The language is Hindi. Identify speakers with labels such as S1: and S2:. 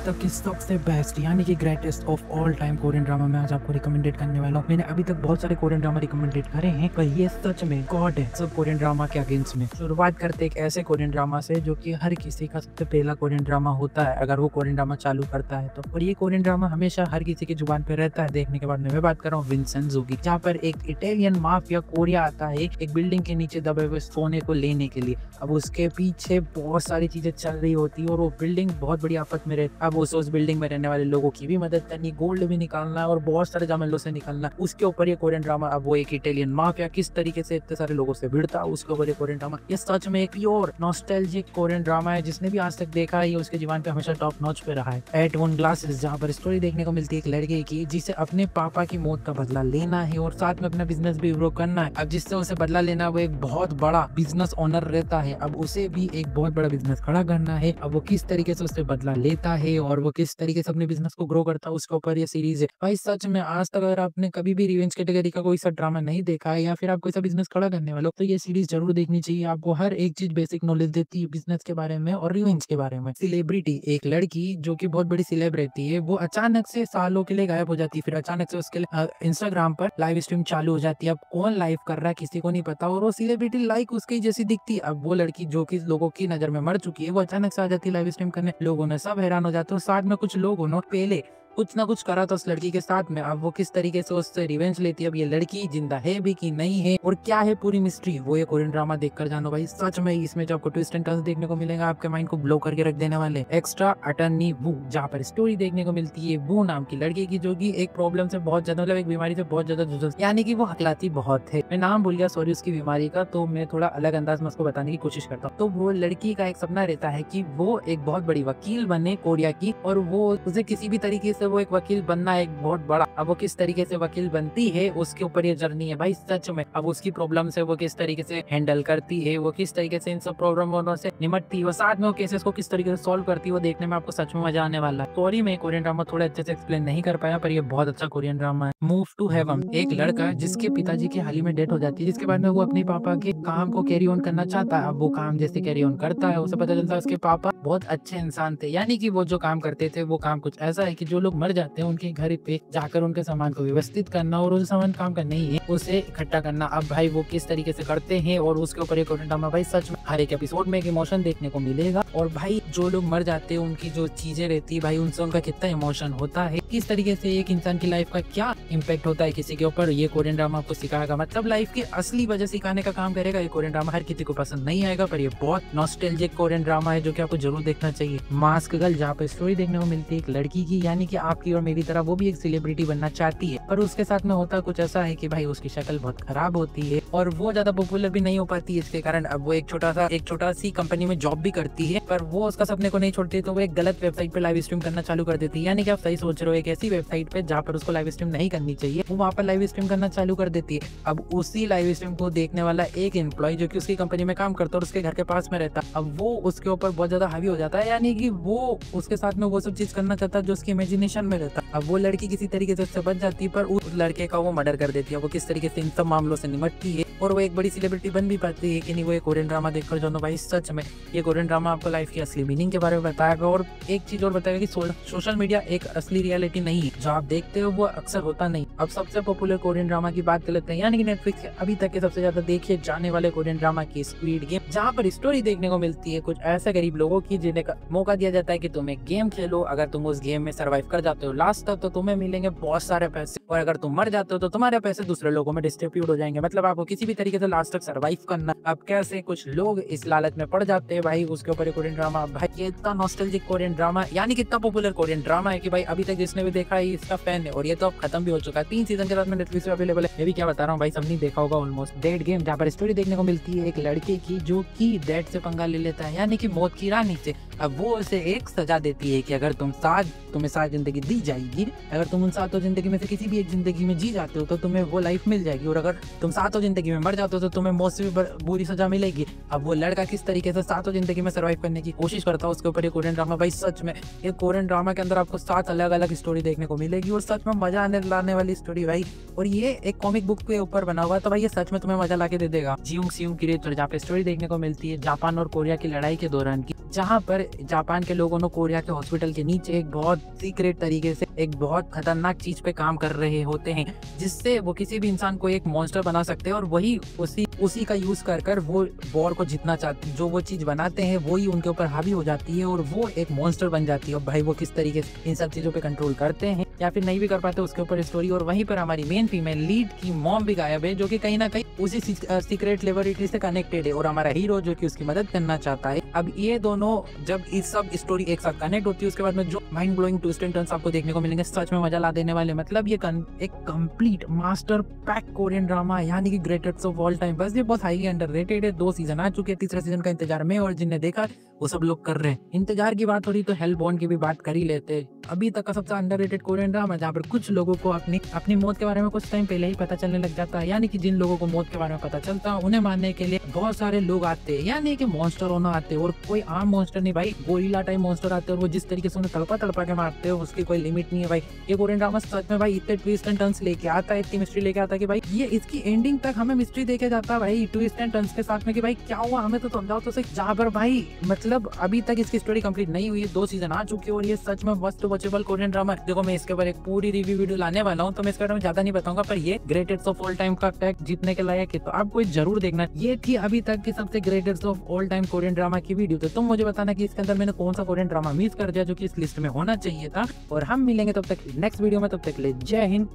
S1: तक की सबसे बेस्ट यानी कि greatest of all time Korean drama मैं आज आपको रिकमेंडेड करने वाला हूँ। मैंने अभी तक बहुत सारे कोरियन ड्रामा रिकमेंडेड करे हैं, पर ये सच में गॉड है सब कोरियन ड्रामा के अगेंस्ट में। शुरुआत करते एक ऐसे कोरियन ड्रामा से जो कि हर किसी का सबसे पहला कोरियन ड्रामा होता है अगर वो कोरियन ड्रामा चालू करता है तो। और ये कोरियन ड्रामा हमेशा हर किसी की जुबान पे रहता है देखने के बाद में। मैं बात कर रहा हूँ विंसेंजो की, जहाँ पर एक इटालियन माफिया कोरिया आता है एक बिल्डिंग के नीचे दबे हुए सोने को लेने के लिए। अब उसके पीछे बहुत सारी चीजें चल रही होती है और वो बिल्डिंग बहुत बड़ी आफत में रहती। अब उस बिल्डिंग में रहने वाले लोगों की भी मदद करनी, गोल्ड भी निकालना और बहुत सारे जामलों से निकालना। उसके ऊपर ये कोरियन ड्रामा। अब वो एक इटालियन माफिया किस तरीके से इतने सारे लोगों से भिड़ता, उसके ऊपर ये कोरियन ड्रामा। ये सच में एक प्योर नॉस्टैल्जिक कोरियन ड्रामा है। जिसने भी आज तक देखा है ये उसके जीवन पे हमेशा टॉप नॉच पे रहा है। एट वन ग्लासेस, जहाँ पर स्टोरी देखने को मिलती है एक लड़के की जिसे अपने पापा की मौत का बदला लेना है और साथ में अपना बिजनेस भी ग्रो करना है। अब जिससे उसे बदला लेना है वो एक बहुत बड़ा बिजनेस ओनर रहता है। अब उसे भी एक बहुत बड़ा बिजनेस खड़ा करना है। अब वो किस तरीके से उससे बदला लेता है और वो किस तरीके से अपने बिजनेस को ग्रो करता है उसके ऊपर ये सीरीज है। भाई सच में आज तक अगर आपने कभी भी रिवेंज कैटेगरी का कोई सा ड्रामा नहीं देखा है या फिर आप कोई सा बिजनेस खड़ा करने वाले हो तो ये सीरीज जरूर देखनी चाहिए। आपको हर एक चीज बेसिक नॉलेज देती है बिजनेस के बारे में और रिवेंज के बारे में। सेलिब्रिटी, एक लड़की जो कि बहुत बड़ी सेलेब रहती है, वो अचानक से सालों के लिए गायब हो जाती है। फिर अचानक से उसके इंस्टाग्राम पर लाइव स्ट्रीम चालू हो जाती है। अब कौन लाइव कर रहा है किसी को नहीं पता और वो सेलिब्रिटी लाइक उसकी जैसी दिखती है। अब वो लड़की जो कि लोगों की नजर में मर चुकी है वो अचानक से आ जाती है लाइव स्ट्रीम करने। लोगों ने सब हैरान हो जाते हैं। साथ में कुछ लोगों ने पहले कुछ ना कुछ करा था उस लड़की के साथ में। अब वो किस तरीके से उससे रिवेंज लेती है, अब ये लड़की जिंदा है भी कि नहीं है और क्या है पूरी मिस्ट्री, वो ये कोरियन ड्रामा देखकर जानो भाई। सच में इसमें जो आपको ट्विस्ट एंड टर्न्स देखने को मिलेगा आपके माइंड को ब्लो करके रख देने वाले। एक्स्ट्रा अटर्नी वू, जहाँ पर स्टोरी देखने को मिलती है वू नाम की लड़की की जो की एक प्रॉब्लम से बहुत ज्यादा, मतलब एक बीमारी से बहुत ज्यादा जूझ, यानी कि वो हकलाती बहुत है। मैं नाम भूल गया सॉरी उसकी बीमारी का, तो मैं थोड़ा अलग अंदाज में उसको बताने की कोशिश करता हूँ। तो वो लड़की का एक सपना रहता है कि वो एक बहुत बड़ी वकील बने कोरिया की और वो उसे किसी भी तरीके से वो एक वकील बनना एक बहुत बड़ा। अब वो किस तरीके से वकील बनती है उसके ऊपर ये जर्नी है भाई सच में। अब उसकी प्रॉब्लम से वो किस तरीके से हैंडल करती है, वो किस तरीके से इन सब प्रॉब्लमों से निपटती है, वो साथ में वो केसेस को किस तरीके से सॉल्व करती है, वो देखने में आपको सच में मजा आने वाला है। सॉरी मैं कोरियन ड्रामा थोड़ा अच्छे से एक्सप्लेन नहीं कर पाया पर ये बहुत अच्छा कोरियन ड्रामा है। मूव टू हेवन, एक लड़का जिसके पिताजी की हाल ही में डेथ हो जाती है, जिसके बाद में वो अपने पापा के काम को कैरी ऑन करना चाहता है। अब वो काम जैसे कैरी ऑन करता है उसे पता चलता है उसके पापा बहुत अच्छे इंसान थे, यानी कि वो जो काम करते थे वो काम कुछ ऐसा है कि जो लोग मर जाते हैं उनके घर पे जाकर उनके सामान को व्यवस्थित करना और उस सामान काम का नहीं है उसे इकट्ठा करना। अब भाई वो किस तरीके से करते हैं और उसके ऊपर एक कोरियन ड्रामा। भाई सच में हर एक एपिसोड में एक इमोशन देखने को मिलेगा और भाई जो लोग मर जाते हैं उनकी जो चीजें रहती है भाई उनसे उनका कितना इमोशन होता है, किस तरीके से एक इंसान की लाइफ का क्या इम्पैक्ट होता है किसी के ऊपर, ये कोरियन ड्रामा आपको सिखाएगा। मतलब लाइफ की असली वजह सिखाने का काम करेगा ये कोरियन ड्रामा। हर किसी को पसंद नहीं आएगा पर ये बहुत नॉस्टैल्जिक कोरियन ड्रामा है जो कि आपको जरूर देखना चाहिए। मास्क गर्ल, जहाँ पर स्टोरी देखने को मिलती है एक लड़की की, यानी कि आपकी और मेरी तरह वो भी एक सेलिब्रिटी बनना चाहती है पर उसके साथ में होता कुछ ऐसा है कि भाई उसकी शक्ल बहुत खराब होती है और वो ज्यादा पॉपुलर भी नहीं हो पाती है इसके कारण। अब वो एक छोटा सी कंपनी में जॉब भी करती है पर वो उसका सपने को नहीं छोड़ती, तो वो एक गलत वेबसाइट पे लाइव स्ट्रीम करना चालू कर देती है। यानी कि आप सही सोच रहे हो, एक ऐसी वेबसाइट पे जहाँ पर उसको लाइव स्ट्रीम नहीं करनी चाहिए वो वहाँ पर लाइव स्ट्रीम करना चालू कर देती है। अब उसी लाइव स्ट्रीम को देखने वाला एक एम्प्लॉय जो कि उसकी कंपनी में काम करता है और उसके घर के पास में रहता, अब वो उसके ऊपर बहुत ज्यादा हावी हो जाता है, यानी कि वो उसके साथ में वो सब चीज करना चाहता है जो उसकी इमेजिनेशन में रहता। अब वो लड़की किसी तरीके से उससे बच जाती है पर उस लड़के का वो मर्डर कर देती है। वो किस तरीके से इन सब मामलों से निपटती है और वो एक बड़ी सेलिब्रिटी बन भी पाती है कि नहीं, वो एक कोरियन ड्रामा देखकर जानो भाई। सच में ये कोरियन ड्रामा आपको लाइफ की असली मीनिंग के बारे में बताएगा और एक चीज और बताएगा कि सोशल मीडिया एक असली रियलिटी नहीं है, जो आप देखते हो वो अक्सर होता नहीं। अब सबसे पॉपुलर कोरियन ड्रामा की बात कर लेते हैं, यानी कि नेटफ्लिक्स के अभी तक के सबसे ज्यादा देखे जाने वाले कोरियन ड्रामा की स्क्विड गेम, जहाँ पर स्टोरी देखने को मिलती है कुछ ऐसे गरीब लोगों की जिन्हें मौका दिया जाता है कि तुम एक गेम खेलो, अगर तुम उस गेम में सर्वाइव कर जाते हो लास्ट तक तो तुम्हें मिलेंगे बहुत सारे पैसे और अगर तुम मर जाते हो तो तुम्हारे पैसे दूसरे लोगों में डिस्ट्रीब्यूट हो जाएंगे। मतलब आपको किसी भी तरीके से लास्ट तक सर्वाइव करना। अब कैसे कुछ लोग इस लालच में पड़ जाते हैं भाई, उसके ऊपर कोरियन ड्रामा। भाई ये इतना नॉस्टैल्जिक कोरियन ड्रामा, यानी कि इतना पॉपुलर कोरियन ड्रामा है कि भाई अभी तक जिसने भी देखा है इसका फैन है और ये तो अब खत्म भी हो चुका है। 3 सीजन के बाद में नेटफ्लिक्स पे अवेलेबल है। मैं भी क्या बता रहा हूँ भाई, सबने देखा होगा ऑलमोस्ट। डेड गेम, जहाँ पर स्टोरी देखने को मिलती है एक लड़के की जो कि डेड से पंगा ले लेता है, यानी कि मौत की रानी से। अब वो उसे एक सजा देती है कि अगर तुम्हें 7 जिंदगी दी जाएगी, अगर तुम उन 7 जिंदगी में से किसी भी एक जिंदगी में जी जाते हो तो तुम्हें वो लाइफ मिल जाएगी और अगर तुम 7 जिंदगी में मर जाते हो तो तुम्हें मौत से भी बुरी सजा मिलेगी। अब वो लड़का किस तरीके से 7 जिंदगी में सर्वाइव करने की कोशिश करता है उसके ऊपर ये कोरियन ड्रामा। भाई सच में ये कोरियन ड्रामा के अंदर आपको 7 अलग अलग स्टोरी देखने को मिलेगी और सच में मजा आने लाने वाली स्टोरी भाई, और ये एक कॉमिक बुक के ऊपर बना हुआ है, तो भाई ये सच में तुम्हें मजा ला के दे देगा। जियोंग सियोंग की रेत, जहाँ पे स्टोरी देखने को मिलती है जापान और कोरिया की लड़ाई के दौरान की, जहाँ पर जापान के लोगों ने कोरिया के हॉस्पिटल के नीचे एक बहुत सीक्रेट तरीके से एक बहुत खतरनाक चीज पे काम कर रहे होते हैं, जिससे वो किसी भी इंसान को एक मॉन्स्टर बना सकते हैं, और वही उसी का यूज कर वो वॉर को जीतना चाहते हैं। जो वो चीज बनाते हैं वही उनके ऊपर हावी हो जाती है और वो एक मॉन्स्टर बन जाती है। और भाई वो किस तरीके से इन सब चीजों पे कंट्रोल करते हैं या फिर नहीं भी कर पाते, उसके ऊपर स्टोरी। और वहीं पर हमारी मेन फीमेल लीड की मॉम भी गायब है, जो कि कहीं ना कहीं उसी सीक्रेट लेबोरेटरी से कनेक्टेड है, और हमारा हीरो जो कि उसकी मदद करना चाहता है। अब ये दोनों जब इस सब स्टोरी एक साथ कनेक्ट होती है, उसके बाद में जो mind blowing twist and turns आपको देखने को मिलेंगे, सच में मजा ला देने वाले। मतलब ये एक complete master pack Korean drama, यानी कि ग्रेटेस्ट ऑफ ऑल टाइम। बस ये बहुत हाईली अंडररेटेड है। 2 सीजन आ चुके हैं, तीसरा सीजन का इंतजार में, और जिन्हें देखा वो सब लोग कर रहे हैं। इंतजार की बात हो रही तो हेलबॉर्न की भी बात कर ही लेते। अभी तक का सबसे अंडररेटेड कोरियन ड्रामा, जहाँ पर कुछ लोगों को अपनी मौत के बारे में कुछ टाइम पहले ही पता चलने लग जाता है, यानी कि जिन लोगों को मौत के बारे में पता चलता है उन्हें मारने के लिए बहुत सारे लोग आते हैं, यानी कि मॉन्स्टर होना आते हैं। और कोई आम मॉन्स्टर नहीं भाई, गोरिल्ला टाइप मॉन्स्टर आते हैं, और वो जिस तरीके से उन्हें तड़पा के मारते हैं उसकी कोई लिमिट नहीं है भाई। ये कोरियन ड्रामा सच में भाई इतने ट्विस्ट एंड टर्न्स लेके आता है, इतनी मिस्ट्री लेके आता है कि भाई ये इसकी एंडिंग तक हमें मिस्ट्री देके जाता है भाई, ट्विस्ट एंड टर्न्स के साथ में कि भाई क्या हुआ हमें तो समझाओ तो सही। जहाँ पर भाई मतलब अभी तक इसकी स्टोरी कंप्लीट नहीं हुई है, 2 सीजन आ चुके हैं, और ये सच में मस्त वॉचेबल कोरियन ड्रामा। देखो मैं इसके ऊपर एक पूरी रिव्यू वीडियो लाने वाला हूँ, तो मैं इसके बारे में ज्यादा नहीं बताऊंगा, पर ये ग्रेटेस्ट ऑफ ऑल टाइम का टैग जीतने के लायक है, तो आपको जरूर देखना। ये थी अभी तक की सबसे greatest of all time Korean drama की वीडियो। तो तुम मुझे बताना कि इसके अंदर मैंने कौन सा कोरियन ड्रामा मिस कर दिया जो कि इस लिस्ट में होना चाहिए था। और हम मिलेंगे तब तक नेक्स्ट वीडियो में, तब तक के लिए जय हिंद।